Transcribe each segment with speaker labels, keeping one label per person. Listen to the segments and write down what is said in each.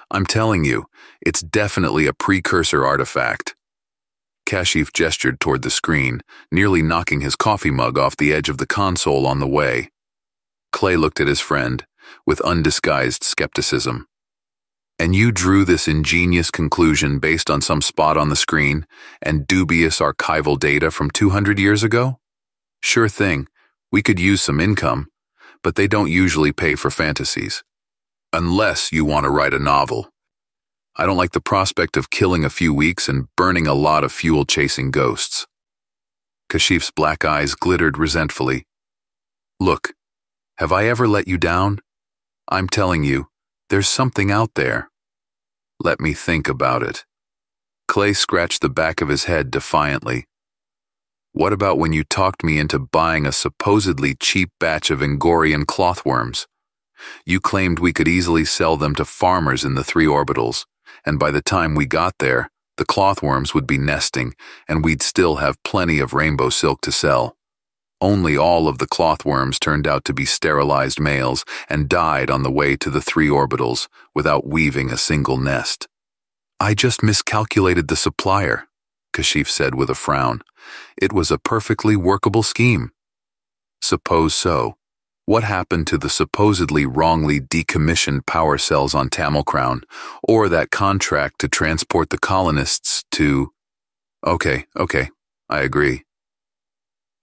Speaker 1: I'm telling you, it's definitely a precursor artifact. Kashif gestured toward the screen, nearly knocking his coffee mug off the edge of the console on the way. Clay looked at his friend, with undisguised skepticism. And you drew this ingenious conclusion based on some spot on the screen and dubious archival data from 200 years ago? Sure thing, we could use some income, but they don't usually pay for fantasies. Unless you want to write a novel. I don't like the prospect of killing a few weeks and burning a lot of fuel chasing ghosts. Kashif's black eyes glittered resentfully. Look, have I ever let you down? I'm telling you, there's something out there. Let me think about it. Clay scratched the back of his head defiantly. What about when you talked me into buying a supposedly cheap batch of Angorian clothworms? You claimed we could easily sell them to farmers in the 3 orbitals, and by the time we got there, the clothworms would be nesting, and we'd still have plenty of rainbow silk to sell. Only all of the clothworms turned out to be sterilized males and died on the way to the 3 orbitals without weaving a single nest. I just miscalculated the supplier, Kashif said with a frown. It was a perfectly workable scheme. Suppose so. What happened to the supposedly wrongly decommissioned power cells on Tamil Crown, or that contract to transport the colonists to… Okay, I agree.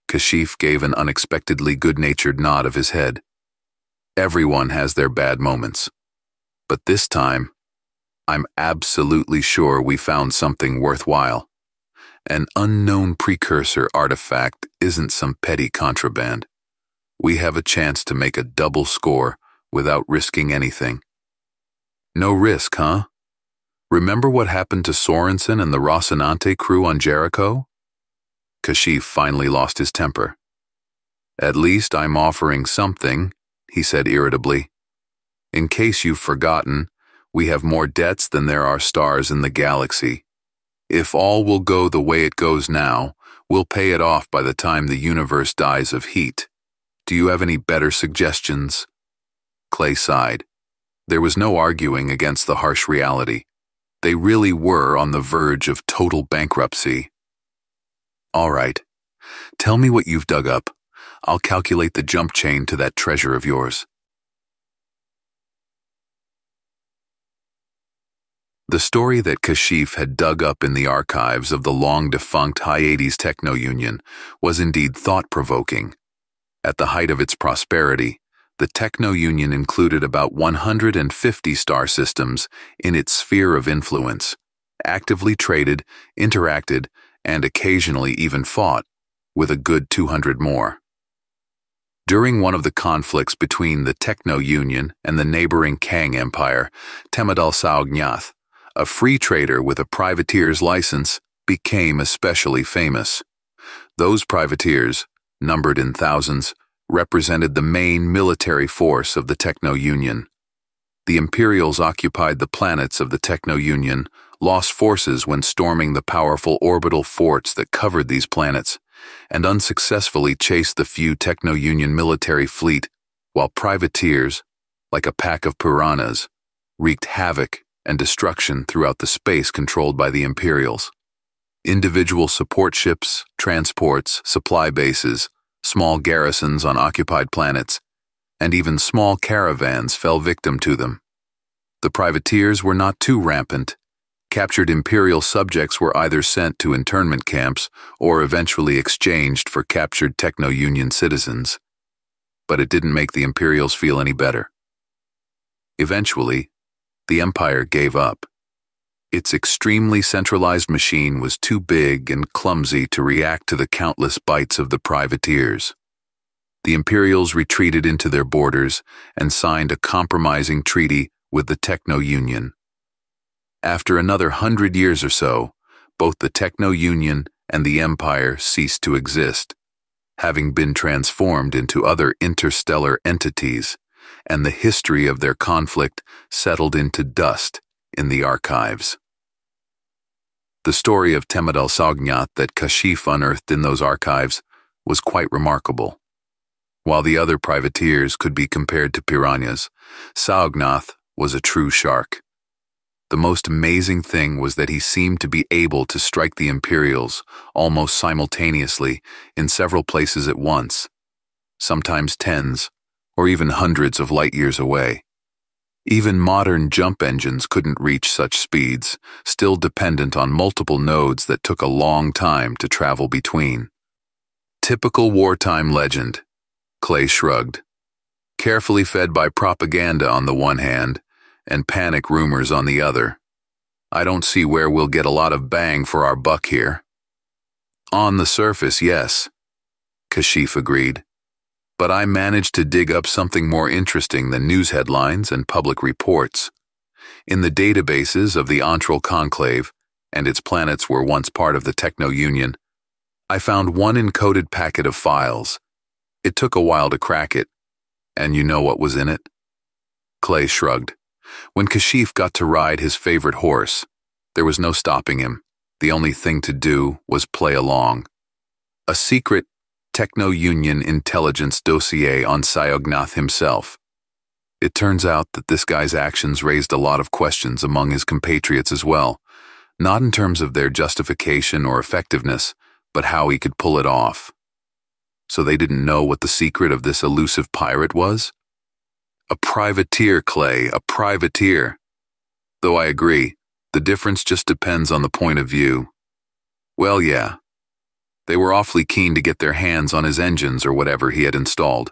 Speaker 1: Kashif gave an unexpectedly good-natured nod of his head. Everyone has their bad moments. But this time, I'm absolutely sure we found something worthwhile. An unknown precursor artifact isn't some petty contraband. We have a chance to make a double score without risking anything. No risk, huh? Remember what happened to Sorensen and the Rocinante crew on Jericho? Kashif finally lost his temper. At least I'm offering something, he said irritably. In case you've forgotten, we have more debts than there are stars in the galaxy. If all will go the way it goes now, we'll pay it off by the time the universe dies of heat. Do you have any better suggestions? Clay sighed. There was no arguing against the harsh reality. They really were on the verge of total bankruptcy. All right. Tell me what you've dug up. I'll calculate the jump chain to that treasure of yours. The story that Kashif had dug up in the archives of the long-defunct Hyades Techno-Union was indeed thought-provoking. At the height of its prosperity, the Techno-Union included about 150 star systems in its sphere of influence, actively traded, interacted, and occasionally even fought, with a good 200 more. During one of the conflicts between the Techno-Union and the neighboring Kang Empire, Temadal Saognath, a free trader with a privateer's license, became especially famous. Those privateers, numbered in thousands, represented the main military force of the Techno-Union. The Imperials occupied the planets of the Techno-Union, lost forces when storming the powerful orbital forts that covered these planets, and unsuccessfully chased the few Techno-Union military fleet, while privateers, like a pack of piranhas, wreaked havoc and destruction throughout the space controlled by the Imperials. Individual support ships, transports, supply bases, small garrisons on occupied planets, and even small caravans fell victim to them. The privateers were not too rampant. Captured Imperial subjects were either sent to internment camps or eventually exchanged for captured Techno-Union citizens. But it didn't make the Imperials feel any better. Eventually, the Empire gave up. Its extremely centralized machine was too big and clumsy to react to the countless bites of the privateers. The Imperials retreated into their borders and signed a compromising treaty with the Techno-Union. After another 100 years or so, both the Techno-Union and the Empire ceased to exist, having been transformed into other interstellar entities, and the history of their conflict settled into dust in the archives. The story of Temadal Saognath that Kashif unearthed in those archives was quite remarkable. While the other privateers could be compared to piranhas, Saognath was a true shark. The most amazing thing was that he seemed to be able to strike the Imperials almost simultaneously in several places at once, sometimes tens or even hundreds of light years away. Even modern jump engines couldn't reach such speeds, still dependent on multiple nodes that took a long time to travel between. Typical wartime legend, Clay shrugged. Carefully fed by propaganda on the one hand, and panic rumors on the other. I don't see where we'll get a lot of bang for our buck here. On the surface, yes, Kashif agreed. But I managed to dig up something more interesting than news headlines and public reports. In the databases of the Antral Conclave, and its planets were once part of the Techno-Union, I found one encoded packet of files. It took a while to crack it, and you know what was in it? Clay shrugged. When Kashif got to ride his favorite horse, there was no stopping him. The only thing to do was play along. A secret Techno-Union intelligence dossier on Psyognath himself. It turns out that this guy's actions raised a lot of questions among his compatriots as well, not in terms of their justification or effectiveness, but how he could pull it off. So they didn't know what the secret of this elusive pirate was? A privateer, Clay, a privateer. Though I agree, the difference just depends on the point of view. Well, yeah. They were awfully keen to get their hands on his engines or whatever he had installed.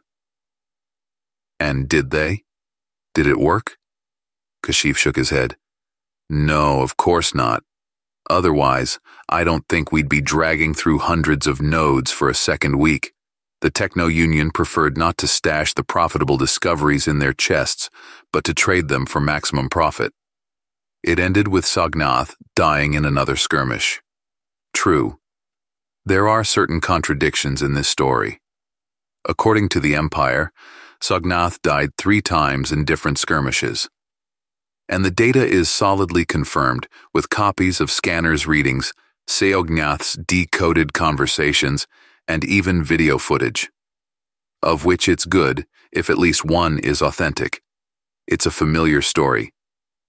Speaker 1: And did they? Did it work? Kashif shook his head. No, of course not. Otherwise, I don't think we'd be dragging through hundreds of nodes for a second week. The Techno-Union preferred not to stash the profitable discoveries in their chests, but to trade them for maximum profit. It ended with Sognath dying in another skirmish. True. There are certain contradictions in this story. According to the Empire, Sognath died 3 times in different skirmishes. And the data is solidly confirmed with copies of scanners' readings, Seognath's decoded conversations, and even video footage. Of which it's good if at least one is authentic. It's a familiar story.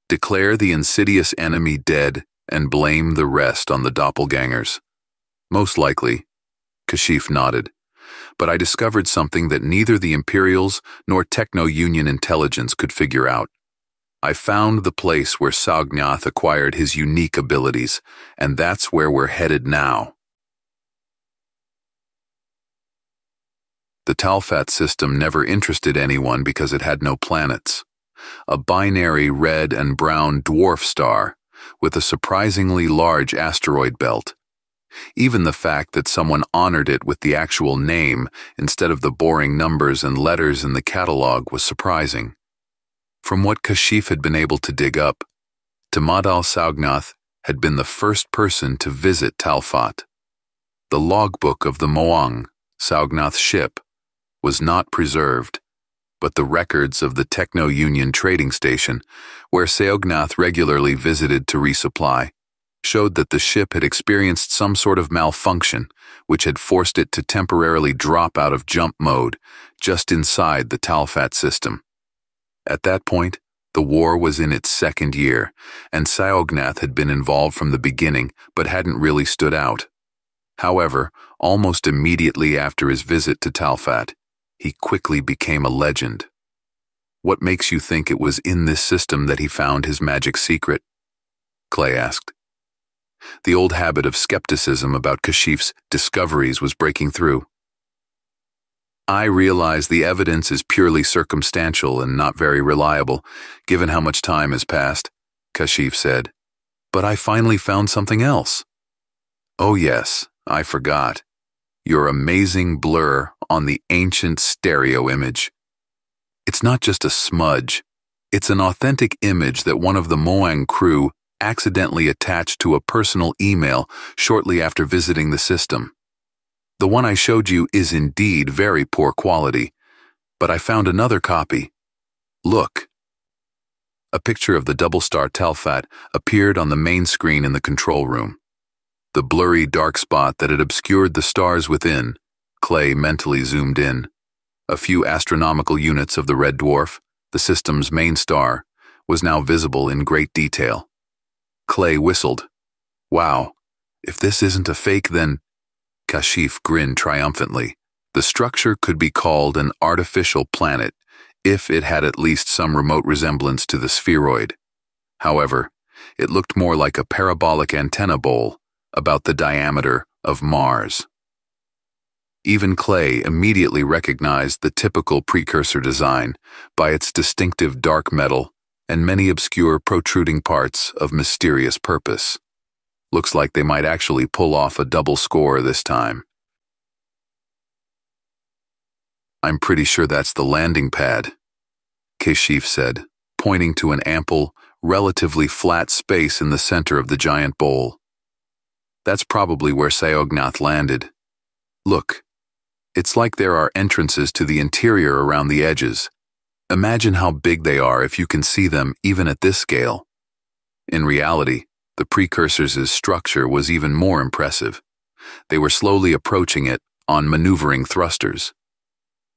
Speaker 1: Declare the insidious enemy dead and blame the rest on the doppelgangers. Most likely, Kashif nodded. But I discovered something that neither the Imperials nor Techno-Union intelligence could figure out. I found the place where Sognath acquired his unique abilities, and that's where we're headed now. The Talfat system never interested anyone because it had no planets. A binary red and brown dwarf star with a surprisingly large asteroid belt. Even the fact that someone honored it with the actual name instead of the boring numbers and letters in the catalog was surprising. From what Kashif had been able to dig up, Tamad al-Sognath had been the first person to visit Talfat. The logbook of the Moang, Sognath's ship, was not preserved, but the records of the Techno-Union trading station, where Seognath regularly visited to resupply, showed that the ship had experienced some sort of malfunction, which had forced it to temporarily drop out of jump mode just inside the Talfat system. At that point, the war was in its 2nd year, and Seognath had been involved from the beginning but hadn't really stood out. However, almost immediately after his visit to Talfat, he quickly became a legend. What makes you think it was in this system that he found his magic secret? Clay asked. The old habit of skepticism about Kashif's discoveries was breaking through. I realize the evidence is purely circumstantial and not very reliable, given how much time has passed, Kashif said. But I finally found something else. Oh yes, I forgot. Your amazing blur on the ancient stereo image. It's not just a smudge. It's an authentic image that one of the Moang crew accidentally attached to a personal email shortly after visiting the system. The one I showed you is indeed very poor quality, but I found another copy. Look. A picture of the double-star Talfat appeared on the main screen in the control room. The blurry dark spot that had obscured the stars within, Clay mentally zoomed in. A few astronomical units of the red dwarf, the system's main star, was now visible in great detail. Clay whistled. Wow, if this isn't a fake, then… Kashif grinned triumphantly. The structure could be called an artificial planet if it had at least some remote resemblance to the spheroid. However, it looked more like a parabolic antenna bowl, about the diameter of Mars. Even Clay immediately recognized the typical precursor design by its distinctive dark metal and many obscure protruding parts of mysterious purpose. Looks like they might actually pull off a double score this time. I'm pretty sure that's the landing pad, Kashif said, pointing to an ample, relatively flat space in the center of the giant bowl. That's probably where Sayognath landed. Look, it's like there are entrances to the interior around the edges. Imagine how big they are if you can see them even at this scale. In reality, the Precursors' structure was even more impressive. They were slowly approaching it on maneuvering thrusters.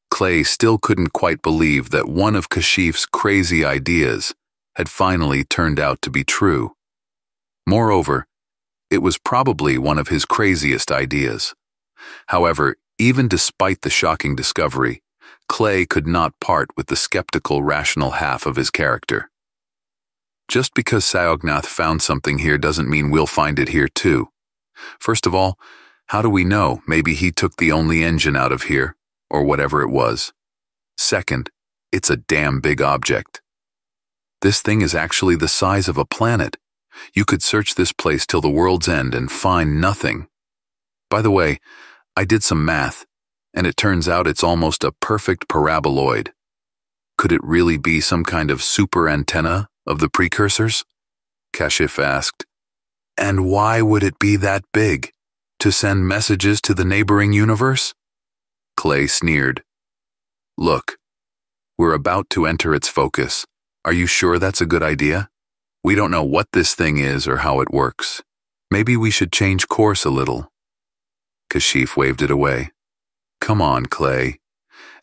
Speaker 1: Clay still couldn't quite believe that one of Kashif's crazy ideas had finally turned out to be true. Moreover, it was probably one of his craziest ideas. However, even despite the shocking discovery, Clay could not part with the skeptical, rational half of his character. Just because Sayognath found something here doesn't mean we'll find it here too. First of all, how do we know? Maybe he took the only engine out of here, or whatever it was. Second, it's a damn big object. This thing is actually the size of a planet. You could search this place till the world's end and find nothing. By the way, I did some math, and it turns out it's almost a perfect paraboloid. Could it really be some kind of super antenna of the Precursors? Kashif asked. And why would it be that big? To send messages to the neighboring universe? Clay sneered. Look, we're about to enter its focus. Are you sure that's a good idea? We don't know what this thing is or how it works. Maybe we should change course a little. Kashif waved it away. Come on, Clay.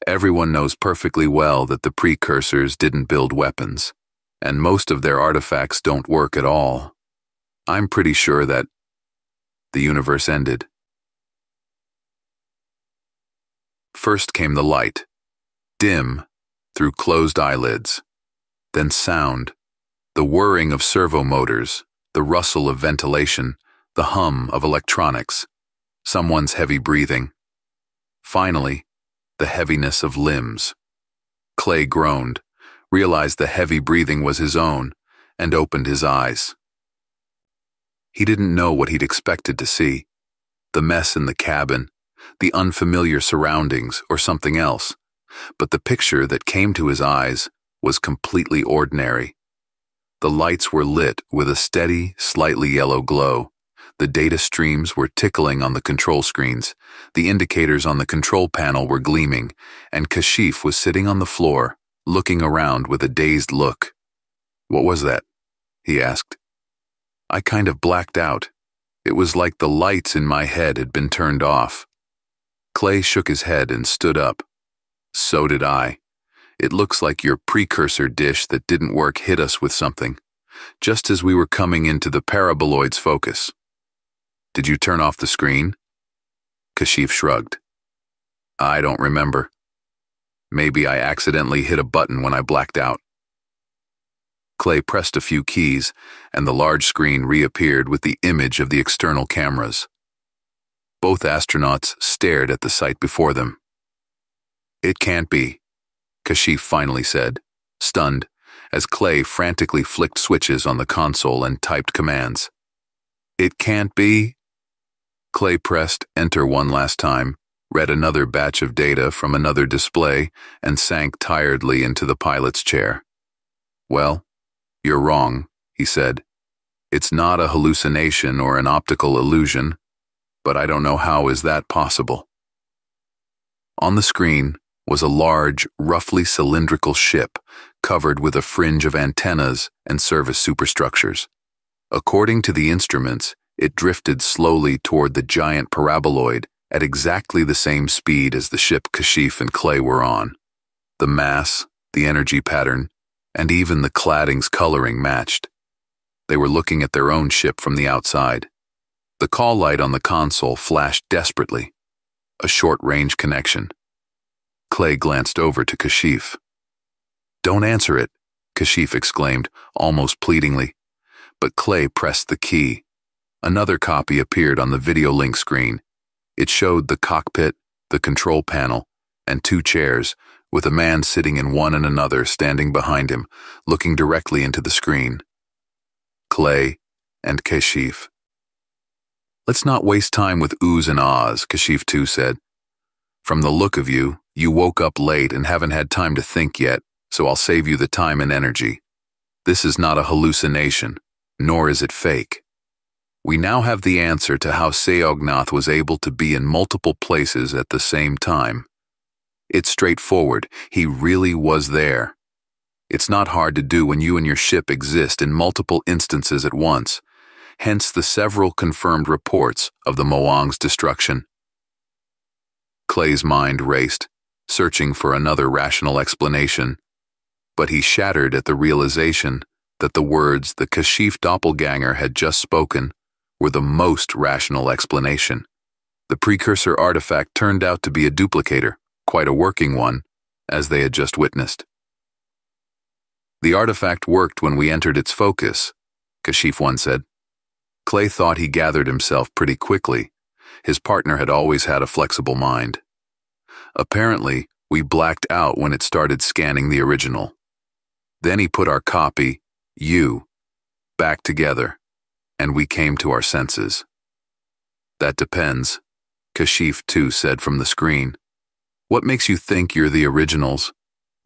Speaker 1: Everyone knows perfectly well that the Precursors didn't build weapons, and most of their artifacts don't work at all. I'm pretty sure that… The universe ended. First came the light, dim, through closed eyelids. Then sound, the whirring of servo motors, the rustle of ventilation, the hum of electronics, someone's heavy breathing. Finally, the heaviness of limbs. Clay groaned, realized the heavy breathing was his own, and opened his eyes. He didn't know what he'd expected to see. The mess in the cabin, the unfamiliar surroundings, or something else. But the picture that came to his eyes was completely ordinary. The lights were lit with a steady, slightly yellow glow. The data streams were tickling on the control screens, the indicators on the control panel were gleaming, and Kashif was sitting on the floor, looking around with a dazed look. What was that? He asked. I kind of blacked out. It was like the lights in my head had been turned off. Clay shook his head and stood up. So did I. It looks like your precursor dish that didn't work hit us with something, just as we were coming into the paraboloid's focus. Did you turn off the screen? Kashif shrugged. I don't remember. Maybe I accidentally hit a button when I blacked out. Clay pressed a few keys, and the large screen reappeared with the image of the external cameras. Both astronauts stared at the sight before them. It can't be, Kashif finally said, stunned, as Clay frantically flicked switches on the console and typed commands. It can't be? Clay pressed enter one last time, read another batch of data from another display, and sank tiredly into the pilot's chair. Well, you're wrong, he said. It's not a hallucination or an optical illusion, but I don't know how is that possible. On the screen was a large, roughly cylindrical ship covered with a fringe of antennas and service superstructures. According to the instruments, it drifted slowly toward the giant paraboloid at exactly the same speed as the ship Kashif and Clay were on. The mass, the energy pattern, and even the cladding's coloring matched. They were looking at their own ship from the outside. The call light on the console flashed desperately. A short-range connection. Clay glanced over to Kashif. "Don't answer it," Kashif exclaimed, almost pleadingly. But Clay pressed the key. Another copy appeared on the video link screen. It showed the cockpit, the control panel, and two chairs, with a man sitting in one and another standing behind him, looking directly into the screen. Clay and Kashif. "Let's not waste time with oohs and ahs," Kashif 2 said. "From the look of you, you woke up late and haven't had time to think yet, so I'll save you the time and energy. This is not a hallucination, nor is it fake. We now have the answer to how Seognath was able to be in multiple places at the same time. It's straightforward, he really was there. It's not hard to do when you and your ship exist in multiple instances at once, hence the several confirmed reports of the Moang's destruction." Clay's mind raced, searching for another rational explanation, but he shattered at the realization that the words the Kashif doppelganger had just spoken were the most rational explanation. The precursor artifact turned out to be a duplicator, quite a working one, as they had just witnessed. "The artifact worked when we entered its focus," Kashif 1 said. Clay thought he gathered himself pretty quickly. His partner had always had a flexible mind. "Apparently, we blacked out when it started scanning the original. Then he put our copy, you, back together, and we came to our senses." "That depends," Kashif 2 said from the screen. "What makes you think you're the originals?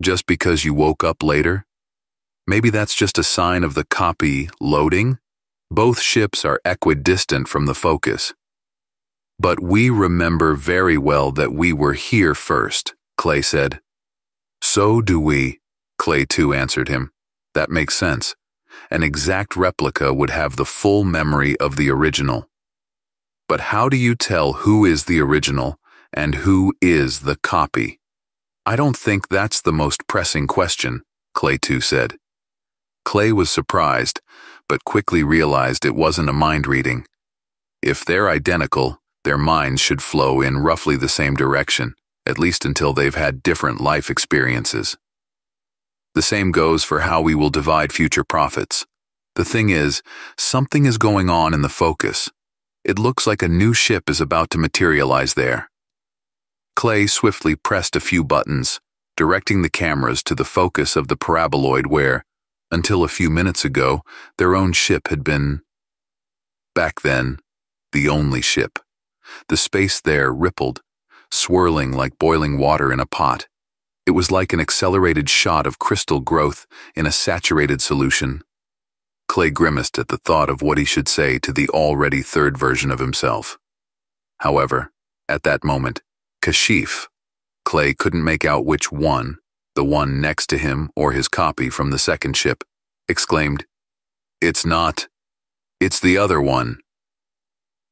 Speaker 1: Just because you woke up later? Maybe that's just a sign of the copy loading? Both ships are equidistant from the focus." "But we remember very well that we were here first," Clay said. "So do we," Clay 2 answered him. "That makes sense. An exact replica would have the full memory of the original. But how do you tell who is the original and who is the copy?" "I don't think that's the most pressing question," Clay 2 said. Clay was surprised, but quickly realized it wasn't a mind reading. If they're identical, their minds should flow in roughly the same direction, at least until they've had different life experiences. The same goes for how we will divide future profits. The thing is, something is going on in the focus. It looks like a new ship is about to materialize there. Clay swiftly pressed a few buttons, directing the cameras to the focus of the paraboloid where, until a few minutes ago, their own ship had been, back then, the only ship. The space there rippled, swirling like boiling water in a pot. It was like an accelerated shot of crystal growth in a saturated solution. Clay grimaced at the thought of what he should say to the already third version of himself. However, at that moment, Kashif, Clay couldn't make out which one, the one next to him or his copy from the second ship, exclaimed, "It's not. It's the other one."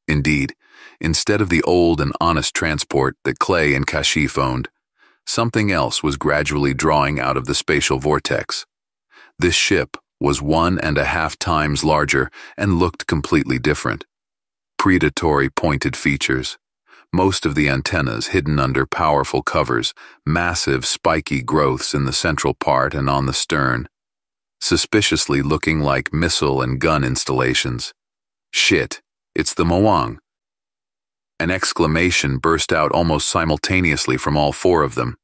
Speaker 1: Indeed, instead of the old and honest transport that Clay and Kashif owned, something else was gradually drawing out of the spatial vortex. This ship was 1.5 times larger and looked completely different. Predatory pointed features, most of the antennas hidden under powerful covers, massive spiky growths in the central part and on the stern, suspiciously looking like missile and gun installations. "Shit, it's the Moang." An exclamation burst out almost simultaneously from all four of them.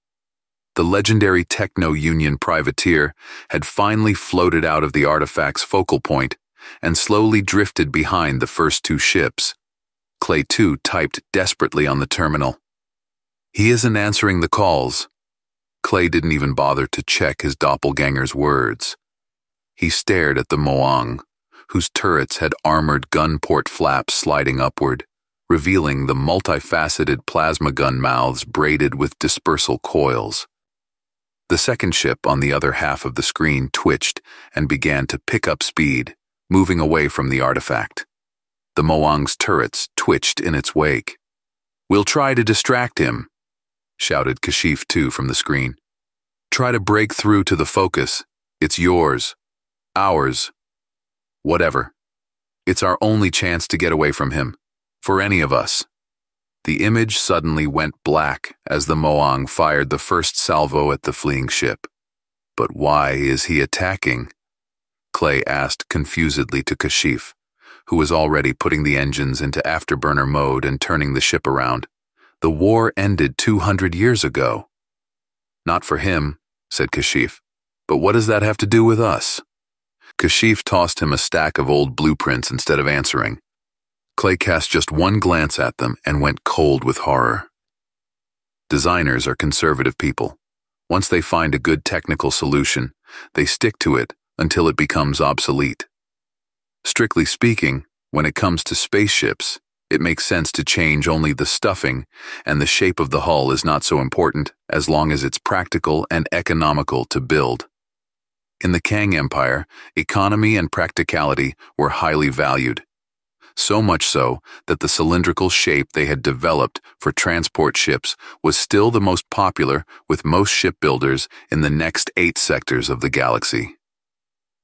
Speaker 1: The legendary Techno-Union privateer had finally floated out of the artifact's focal point and slowly drifted behind the first two ships. Clay 2 typed desperately on the terminal. "He isn't answering the calls." Clay didn't even bother to check his doppelganger's words. He stared at the Moang, whose turrets had armored gun port flaps sliding upward, revealing the multifaceted plasma gun mouths braided with dispersal coils. The second ship on the other half of the screen twitched and began to pick up speed, moving away from the artifact. The Moang's turrets twitched in its wake. "We'll try to distract him," shouted Kashif 2 from the screen. "Try to break through to the focus. It's yours. Ours." Whatever. It's our only chance to get away from him. For any of us. The image suddenly went black as the Moang fired the first salvo at the fleeing ship. But why is he attacking? Clay asked confusedly to Kashif, who was already putting the engines into afterburner mode and turning the ship around. The war ended 200 years ago. Not for him, said Kashif. But what does that have to do with us? Kashif tossed him a stack of old blueprints instead of answering. Clay cast just one glance at them and went cold with horror. Designers are conservative people. Once they find a good technical solution, they stick to it until it becomes obsolete. Strictly speaking, when it comes to spaceships, it makes sense to change only the stuffing, and the shape of the hull is not so important as long as it's practical and economical to build. In the Kang Empire, economy and practicality were highly valued. So much so that the cylindrical shape they had developed for transport ships was still the most popular with most shipbuilders in the next 8 sectors of the galaxy.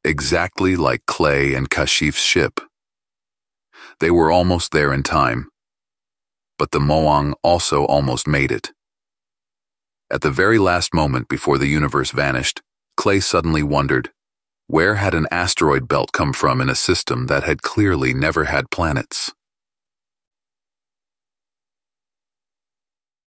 Speaker 1: Exactly like Clay and Kashif's ship. They were almost there in time. But the Moang also almost made it. At the very last moment before the universe vanished, Clay suddenly wondered, where had an asteroid belt come from in a system that had clearly never had planets?